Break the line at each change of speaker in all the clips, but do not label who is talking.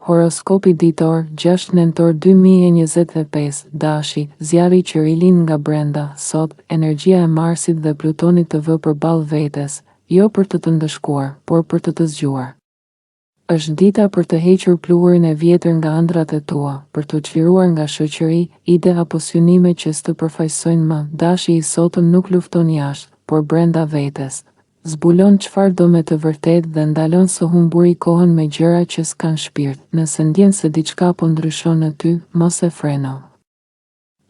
Horoskopi ditor, 6 nëntor 2025, Dashi, zjarri që rilin nga brenda, sot, energjia e Marsit dhe Plutonit të vë përballë vetes, jo për të të ndëshkuar, por për të të zgjuar. Është dita për të hequr pluhurin e vjetër nga ëndrat e tua, për të çliruar nga shoqëri, ide apo synime që s'të përfaqësojnë më. Dashi i sotëm nuk lufton jashtë, por brenda vetes. Zbulon çfarë do me të vërtetë dhe ndalon së humburi kohën me gjëra që s'kan shpirt. Nëse ndjen se diçka po ndryshon në ty, mos e freno.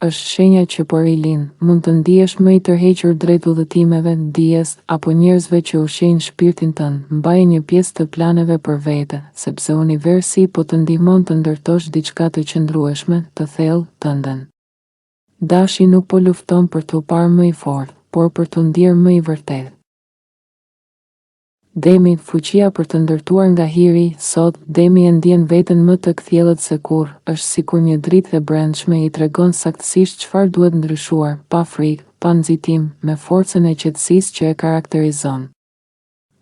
Është shenja që po rilin, mund të ndihesh më i tërhequr drejt udhëtimeve, dijes, apo njerëzve që ushqejnë shpirtin tënd. Mbaje një pjesë të planeve për vete, sepse universi po të ndihmon të ndërtosh diçka të qëndrueshme, të thellë, tënden. Dashi nuk po lufton për t'u parë më i fortë, por për t'u ndier më i vërtetë. Demi, fuqia për të ndërtuar nga hiri, sot, Demi e ndjen veten më të kthjellët se kurrë, është sikur një dritë e brendshme i tregon saktësisht çfarë duhet ndryshuar, pa frikë, pa nxitim, me forcën e qetësisë që e karakterizon.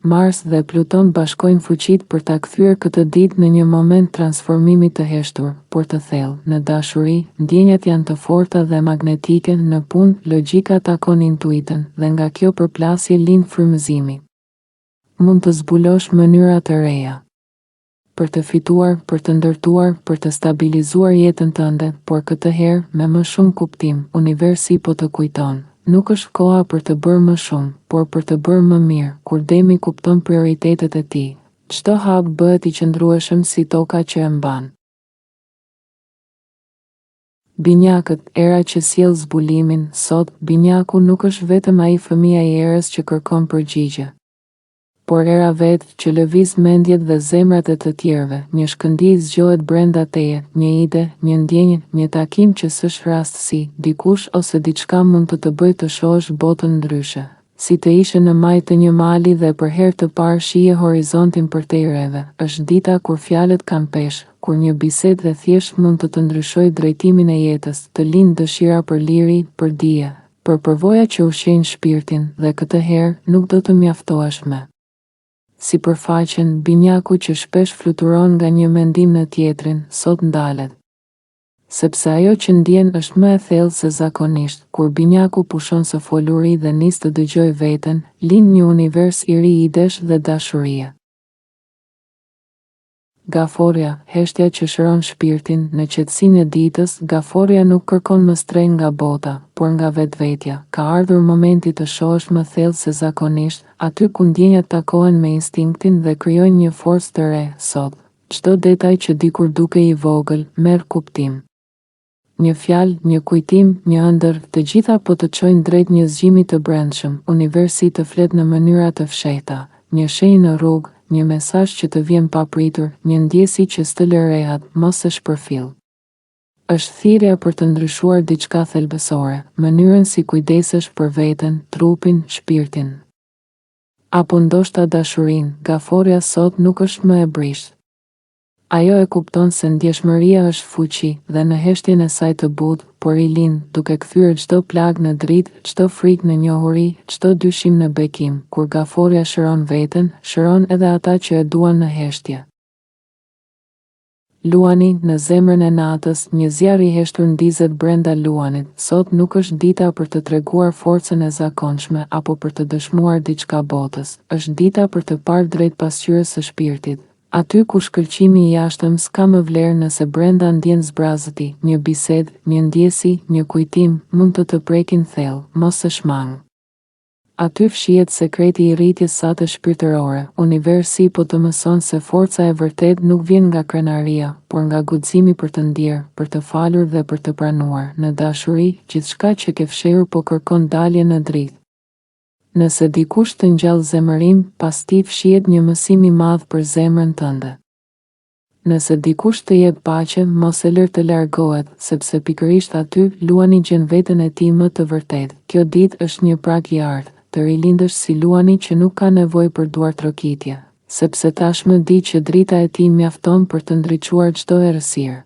Mars dhe Pluton bashkojnë fuqitë për ta kthyer këtë ditë në një moment transformimi të heshtur, por të thellë. Në dashuri, ndjenjat janë të forta dhe magnetike, në punë, logjika takon intuitën, dhe nga kjo përplasje lind frymëzimi. Mund të zbulosh mënyra të reja për të fituar, për të ndërtuar, për të stabilizuar jetën tënde, por këtë herë me më shumë kuptim. Universi po të kujton, nuk është koha për të bërë më shumë, por për të bërë më mirë. Kur Demi kupton prioritetet e tij, çdo hap bëhet i qëndrueshëm si toka që e mban. Binjakët, era që sjell zbulimin, sot, binjaku nuk është vetëm ai fëmia i erës që kërkon përgjigje, por era vetë që lëviz mendjet dhe zemrat e të tjerëve. Një shkëndij zgjohet brenda teje, një ide, një ndjenjë, një takim që s'është rastësi, dikush ose diçka mund të bëjë të shohësh botën ndryshe. Si të ishe në majtë të një mali dhe për herë të parë shije horizontin për te i reve. Është dita kur fjalët kanë peshë, kur një bisedë dhe thjesht mund të ndryshojë drejtimin e jetës, të lindë dëshira për liri, për dije, për përvoja që ushqejnë shpirtin, dhe këtë herë nuk do të mjaftohesh me si përfaqen, binjaku që shpesh fluturon nga një mendim në tjetrin, sot ndalet. Sepse ajo që ndjen është më e thellë se zakonisht. Kur binjaku pushon së foluri dhe nis të dëgjoj veten, lind një univers i ri idesh dhe dashurie. Gaforja, heshtja që shëron shpirtin. Në qetësinë e ditës, gaforja nuk kërkon më strehë nga bota, por nga vetvetja. Ka ardhur momenti të shohësh më thellë se zakonisht, aty ku ndjenjat takohen me instinktin dhe krijojnë një forcë të re. Sot, çdo detaj që dikur dukej i vogël, merr kuptim. Një fjalë, një kujtim, një ëndër, të gjitha po të çojnë drejt një zgjimi të brendshëm. Universi të flet në mënyra të fshehta, një shenjë në rrugë, një mesazh që të vjen papritur, një ndjesi që s'të lë rehat, mos e shpërfill. Është thirrja për të ndryshuar diçka thelbësore, mënyrën si kujdesesh për veten, trupin, shpirtin. Apo ndoshta dashurinë. Gaforja sot nuk është më e brisht. Ajo e kupton se ndjeshmëria është fuqi, dhe në heshtjen e saj të butë, por i lind, duke kthyer çdo plag në dritë, çdo frikë në njohuri, çdo dyshim në bekim. Kur gaforja shëron veten, shëron edhe ata që e duan në heshtje. Luani, në zemrën e natës, një zjarr i heshtur ndizet brenda luanit. Sot nuk është dita për të treguar forcën e zakonshme apo për të dëshmuar diçka botës. Është dita për të parë drejt pasqyrës së shpirtit. Aty ku shkëlqimi i jashtëm s'ka më vlerë nëse brenda ndjen zbrazëti. Një bisedë, një ndjesi, një kujtim, mund të prekin thellë, mos e shmang. Aty fshihet sekreti i rritjes sate shpirtërore. Universi po të mëson se forca e vërtet nuk vjen nga krenaria, por nga guximi për të ndier, për të falur dhe për të pranuar. Në dashuri, gjithçka që ke fshehur po kërkon dalje në dritë. Nëse dikush të ngjall zemërim, pas ti fshihet një mësim i madh për zemrën tënde. Nëse dikush të jep paqe, mos e lër të largohet, sepse pikërisht aty luani gjen veten e tij më të vërtetë. Kjo ditë është një prag i artë, të rilindësh si luani që nuk ka nevojë për duartrokitje, sepse tashmë di që drita e tij mjafton për të ndriçuar çdo errësirë.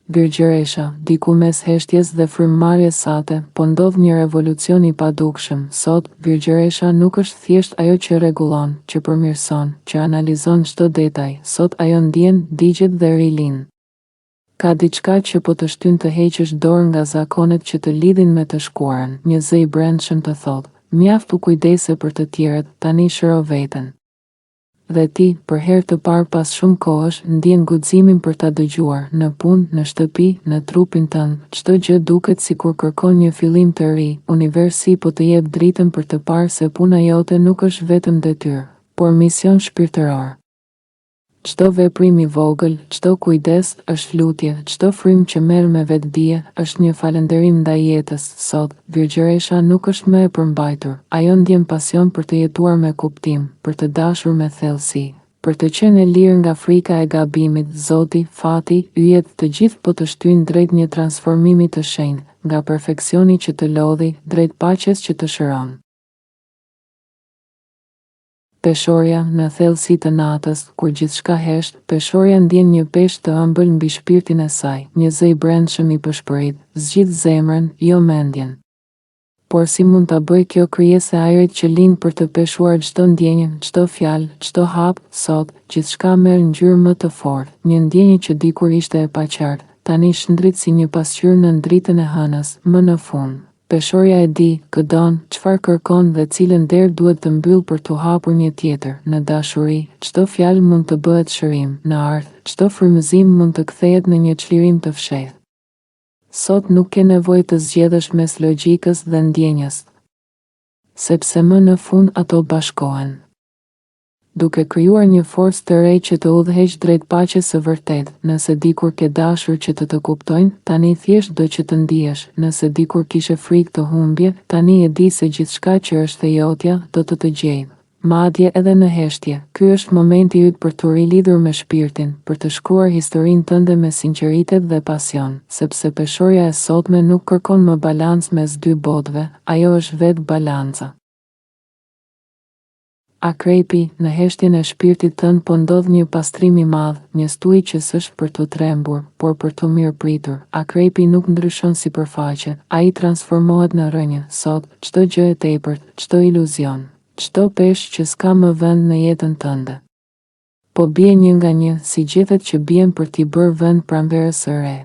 Virgjëresha, diku mes heshtjes dhe frymëmarrjes sate, po ndodh një revolucion i padukshëm. Sot, Virgjëresha nuk është thjesht ajo që rregullon, që përmirëson, që analizon çdo detaj. Sot ajo ndjen, digjet dhe rilin. Ka diçka që po të shtyn të heqësh dorë nga zakonet që të lidhin me të shkuarën. Një zë i brendshëm të thotë: "Mjaft u kujdese për të tjerët, tani shëro veten." Dhe ti, për herë të parë pas shumë kohësh, ndjen guximin për ta dëgjuar. Në punë, në shtëpi, në trupin tënd, çdo gjë duket sikur kërkon një fillim të ri. Universi po të jep dritën për të parë se puna jote nuk është vetëm detyrë, por mision shpirtëror. Çdo veprim i vogël, çdo kujdes, është lutje, çdo frymë që merr me vetdije, është një falënderim ndaj jetës. Sot, Virgjëresha nuk është më e përmbajtur, ajo ndjen pasion për të jetuar me kuptim, për të dashur me thellësi, për të qenë e lirë nga frika e gabimit. Zoti, fati, yjet, të gjithë po të shtyjnë drejt një transformimi të shenjtë, nga perfeksioni që të lodhi, drejt paqes që të shëron. Peshorja, në thellësi të natës, kur gjithçka hesht, peshorja ndjen një peshë të ëmbël mbi shpirtin e saj. Një zë i brendshëm i përshpërit, zgjidh zemrën, jo mendjen. Por si mund ta bëj kjo krijesa e ajrit që lind për të peshuar çdo ndjenjë, çdo fjalë, çdo hap? Sot, gjithçka merr ngjyrë më të fortë. Një ndjenjë që dikur ishte e paqartë, tani shndrit si një pasqyrë në dritën e hënës. Më në fund, peshorja e di, këdon, çfarë kërkon dhe cilën derë duhet të mbyll për t'u hapur një tjetër. Në dashuri, çdo fjalë mund të bëhet shërim. Në art, çdo frymëzim mund të kthehet në një çlirim të fshehtë. Sot nuk ke nevojë të zgjedhësh mes logjikës dhe ndjenjës, sepse më në fund ato bashkohen, duke krijuar një forcë të re që të udhëheq drejt paqes së vërtetë. Nëse dikur ke dashur që të kuptojnë, tani thjesht do që të ndihesh. Nëse dikur kishe frikë të humbje, tani e di se gjithçka që është e jotja do të gjejë. Madje edhe në heshtje, ky është momenti yt për të rilidhur me shpirtin, për të shkruar historinë tënde me sinqeritet dhe pasion, sepse peshorja e sotme nuk kërkon më balancë mes dy botëve, ajo është vetë balanca. Akrepi, në heshtjen e shpirtit tënd po ndodh një pastrim i madh, një stuj që s'është për të trembur, por për të mirëpritur. Akrepi nuk ndryshon sipërfaqe, ai transformohet në rënjë. Sot, çdo gjë e tepërt, çdo iluzion, çdo peshë që s'ka më vend në jetën tënde, po bie një nga një, si gjethet që bien për t'i bërë vend pranverës së re.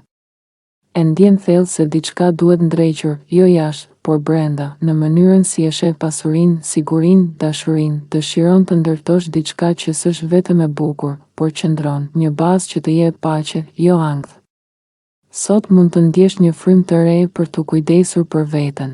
E ndjen thellë se diçka duhet ndrequr, jo jashtë, por brenda, në mënyrën si e sheh pasurinë, sigurinë, dashurinë. Dëshiron të ndërtosh diçka që s'është vetëm e bukur, por qëndron, një bazë që të jep paqe, jo ankth. Sot mund të ndjesh një frymë të re për të kujdesur për veten,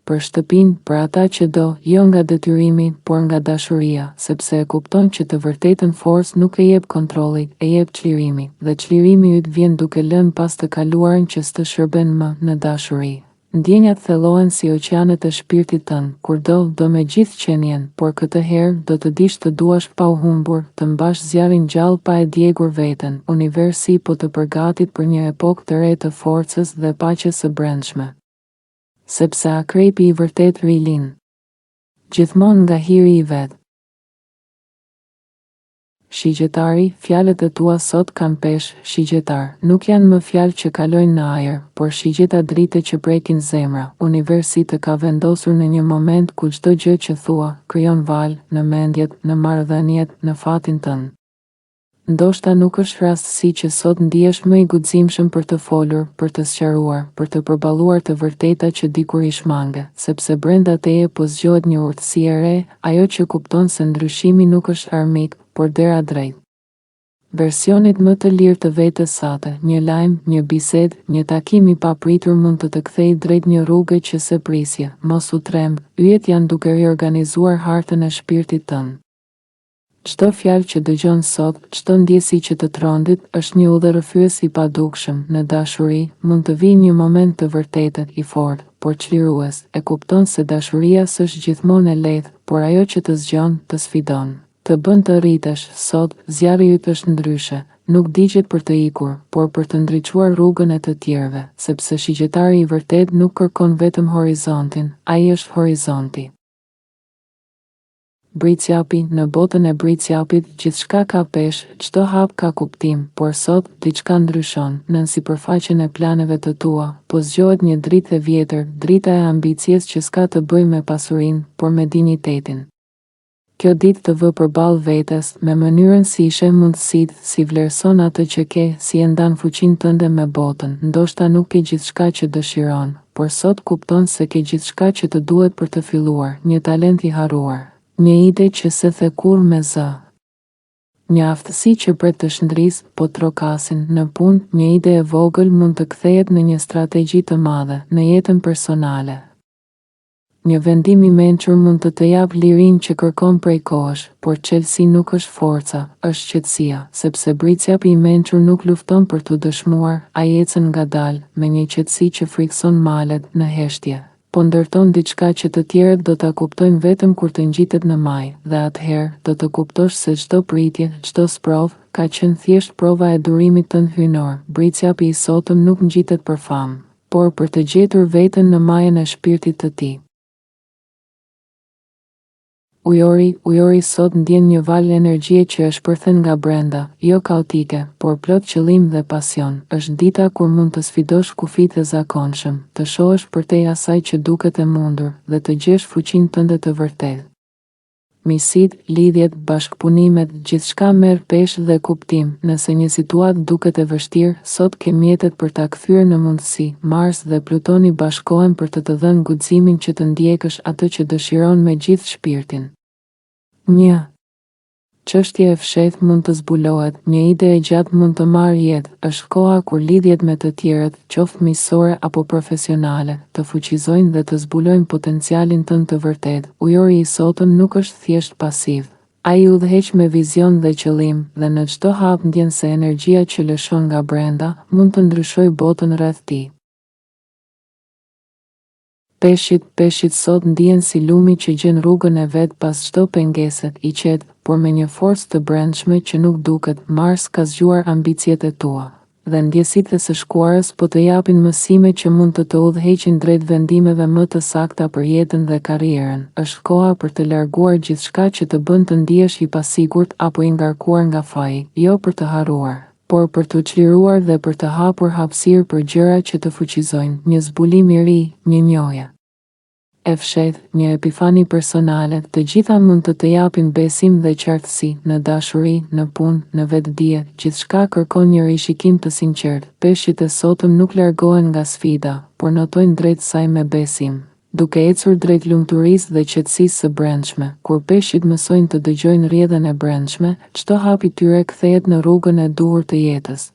për shtëpinë, për ata që do, jo nga detyrimi, por nga dashuria, sepse e kupton që të vërtetën forcë nuk e jep kontrolli, e jep çlirimi, dhe çlirimi yt vjen duke lënë pas të kaluarën që s'të shërben më. Në dashuri, ndjenjat thellohen si oqeanet e shpirtit tënd. Kurdo me gjithë qenjen, por këtë herë do të dish të duash pa u humbur, të mbash zjarrin gjallë pa e djegur veten. Universi po të përgatit për një epokë të re të forcës dhe paqes së brendshme, sepse akrepi i vërtet rilin, gjithmonë nga hiri i vet. Shigjetari, fjalët e tua sot kanë peshë. Shigjetar, nuk janë më fjalë që kalojnë në ajër, por shigjeta drite që prekin zemra. Universi të ka vendosur në një moment ku çdo gjë që thua, krijon valë, në mendjet, në marrëdhëniet, në fatin tënd. Ndoshta nuk është rastësi që sot ndihesh më i guximshëm për të folur, për të sqaruar, për të përballuar të vërteta që dikur i shmange, sepse brenda teje po zgjohet një urtësi e re, ajo që kupton se ndryshimi nuk është armik, por dera drejt versionit më të lirë të vetes sate. Një lajm, një bisedë, një takim i papritur mund të kthejë drejt një rruge që s'e prisje. Mos u tremb, yjet janë duke riorganizuar hartën e shpirtit tënd. Çdo fjalë që dëgjon sot, çdo ndjesi që të trondit, është një udhërrëfyes i padukshëm. Në dashuri, mund të vijë një moment të vërtetë, i fortë, por çlirues. E kupton se dashuria s'është gjithmonë e lehtë, por ajo që të zgjon, të sfidon, të bën të rritesh. Sot, zjarri yt është ndryshe, nuk digjet për të ikur, por për të ndriçuar rrugën e të tjerëve, sepse shigjetari i vërtet nuk kërkon vetëm horizontin, ai është horizonti. Britsjapi, në botën e britsjapit, gjithçka ka peshë, çdo hap ka kuptim, por sot, diçka ndryshon, nën sipërfaqen e planeve të tua, po zgjohet një dritë e vjetër, drita e ambicies që s'ka të bëjë me pasurinë, por me dinjitetin. Kjo ditë të vë përballë vetes, me mënyrën si i sheh mundësitë, si vlerëson atë që ke, si e ndan fuqinë tënde me botën. Ndoshta nuk ke gjithçka që dëshiron, por sot kupton se ke gjithçka që të duhet për të filluar, një talent i harruar, një ide që se the kur me zë. Një aftësi që pret të shndrisë, po trokasin në punë, një ide e vogël mund të kthehet në një strategji të madhe në jetën personale. Një vendim i mençur mund të japë lirinë që kërkon prej kohësh, por çelësi nuk është forca, është qetësia, sepse britsjapi i mençur nuk lufton për t'u dëshmuar, ai ecën ngadalë, me një qetësi që frikson malet në heshtje, po ndërton diçka që të tjerët do ta kuptojnë vetëm kur të ngjitet në maj, dhe atëherë do të kuptosh se çdo pritje, çdo sprov, ka qenë thjesht prova e durimit tënd hyjnor. Britsjapi i sotëm nuk ngjitet për famë, por për të gjetur veten në majën e shpirtit të tij. Ujori sot ndjen një valë energjie që është përthen nga brenda, jo kaotike, por plot qëllim dhe pasion. Është dita kur mund të sfidosh kufitë e zakonshëm, të shohësh përtej asaj që duket e mundur dhe të gjesh fuqinë tënde të vërtetë. Miqësitë, lidhjet, bashkëpunimet, gjithçka merr peshë dhe kuptim. Nëse një situatë duket e vështirë, sot ke mjetet për ta kthyer në mundësi. Mars dhe Plutoni bashkohen për të dhënë guximin që të ndjekësh atë që dëshiron me gjithë shpirtin. Një çështje e fshehtë mund të zbulohet, një ide e gjatë mund të marrë jetë. Është koha kur lidhjet me të tjerët, qoftë miqësore apo profesionale, të fuqizojnë dhe të zbulojnë potencialin tënd të vërtetë. Ujori i sotëm nuk është thjesht pasiv. Ai udhëheq me vizion dhe qëllim, dhe në çdo hap ndjen se energjia që lëshon nga brenda mund të ndryshojë botën rreth tij. Peshqit sot ndihen si lumi që gjen rrugën e vet pas çdo pengese, i qetë, por me një forcë të brendshme që nuk duket. Mars ka zgjuar ambicjet e tua, dhe ndjesitë e së shkuarës po të japin mësime që mund të udhëheqin drejt vendimeve më të sakta për jetën dhe karrierën. Është koha për të larguar gjithçka që të bën të ndihesh i pasigurt apo i ngarkuar nga faji, jo për të harruar, por për të çliruar dhe për të hapur hapësirë për gjëra që të fuqizojnë, një zbulim i ri, një njohje e fshehtë, një epifani personale. Të gjitha mund të japin besim dhe qartësi, në dashuri, në punë, në vetdije. Gjithçka kërkon një rishikim të sinqertë. Peshqit e sotëm nuk largohen nga sfida, por notojnë drejt saj me besim, duke ecur drejt lumturisë dhe qetësisë së brendshme. Kur peshqit mësojnë të dëgjojnë rrjedhën e brendshme, çdo hap i tyre kthehet në rrugën e duhur të jetës.